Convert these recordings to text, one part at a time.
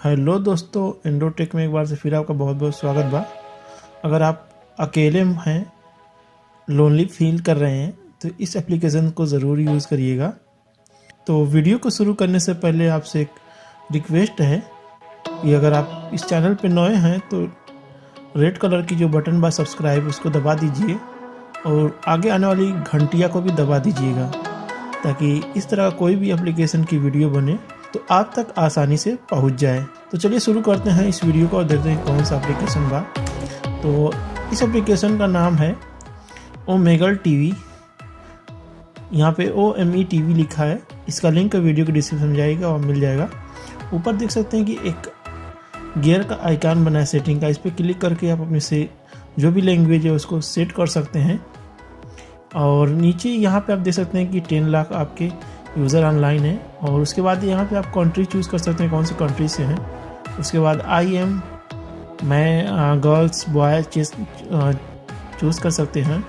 Hello दोस्तों, एंड्रोटेक में एक बार से फिर आपका बहुत बहुत स्वागत बा। अगर आप अकेले हैं, लोनली फील कर रहे हैं, तो इस एप्लीकेशन को ज़रूर यूज़ करिएगा। तो वीडियो को शुरू करने से पहले आपसे एक रिक्वेस्ट है कि अगर आप इस चैनल पर नए हैं तो रेड कलर की जो बटन बा सब्सक्राइब, उसको दबा दीजिए और आगे आने वाली घंटिया को भी दबा दीजिएगा, ताकि इस तरह कोई भी एप्लीकेशन की वीडियो बने तो आप तक आसानी से पहुंच जाए। तो चलिए शुरू करते हैं इस वीडियो को और देखते हैं कौन सा एप्लीकेशन बा। तो इस एप्लीकेशन का नाम है ओमेगल टीवी। यहाँ पे OME TV लिखा है। इसका लिंक वीडियो के डिस्क्रिप्शन में जाएगा और मिल जाएगा। ऊपर देख सकते हैं कि एक गियर का आइकन बना है सेटिंग का। इस पर क्लिक करके आप अपने से जो भी लैंग्वेज है उसको सेट कर सकते हैं। और नीचे यहाँ पे आप देख सकते हैं कि 10 लाख आपके यूज़र ऑनलाइन है। और उसके बाद यहाँ पे आप कंट्री चूज़ कर सकते हैं, कौन सी कंट्री से हैं। उसके बाद मैं गर्ल्स बॉय चूज़ कर सकते हैं,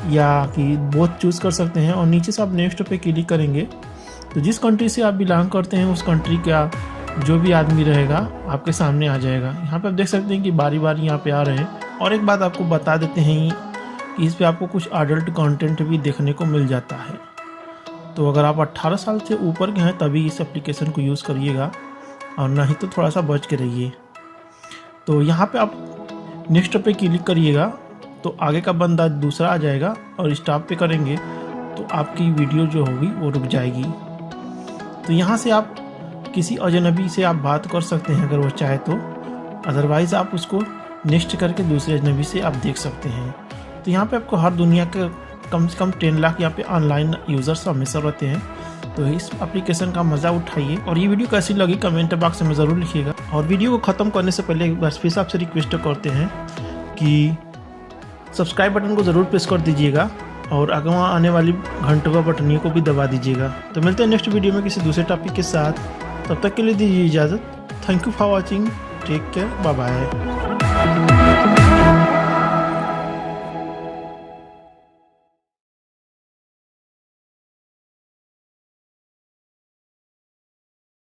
या कि बोथ चूज़ कर सकते हैं। और नीचे से आप नेक्स्ट पे क्लिक करेंगे तो जिस कंट्री से आप बिलोंग करते हैं उस कंट्री का जो भी आदमी रहेगा आपके सामने आ जाएगा। यहाँ पे आप देख सकते हैं कि बारी बारी यहाँ पे आ रहे हैं। और एक बात आपको बता देते हैं कि इस पे आपको कुछ अडल्ट कंटेंट भी देखने को मिल जाता है। तो अगर आप 18 साल से ऊपर के हैं तभी इस एप्लीकेशन को यूज़ करिएगा, और नहीं तो थोड़ा सा बच के रहिए। तो यहाँ पे आप नेक्स्ट पे क्लिक करिएगा तो आगे का बंदा दूसरा आ जाएगा, और स्टॉप पे करेंगे तो आपकी वीडियो जो होगी वो रुक जाएगी। तो यहाँ से आप किसी अजनबी से आप बात कर सकते हैं अगर वो चाहे तो, अदरवाइज़ आप उसको नेक्स्ट करके दूसरे अजनबी से आप देख सकते हैं। तो यहाँ पे आपको हर दुनिया के कम से कम 10 लाख यहाँ पे ऑनलाइन यूज़र्स हमेशा रहते हैं। तो इस एप्लीकेशन का मज़ा उठाइए। और ये वीडियो कैसी लगी कमेंट बॉक्स में ज़रूर लिखिएगा। और वीडियो को ख़त्म करने से पहले एक बार फिर से आपसे रिक्वेस्ट करते हैं कि सब्सक्राइब बटन को ज़रूर प्रेस कर दीजिएगा और आगे वहाँ आने वाली घंटों का बटनियों को भी दबा दीजिएगा। तो मिलते हैं नेक्स्ट वीडियो में किसी दूसरे टॉपिक के साथ। तब तक के लिए दीजिए इजाज़त। Thank you for watching. Take care, bye bye.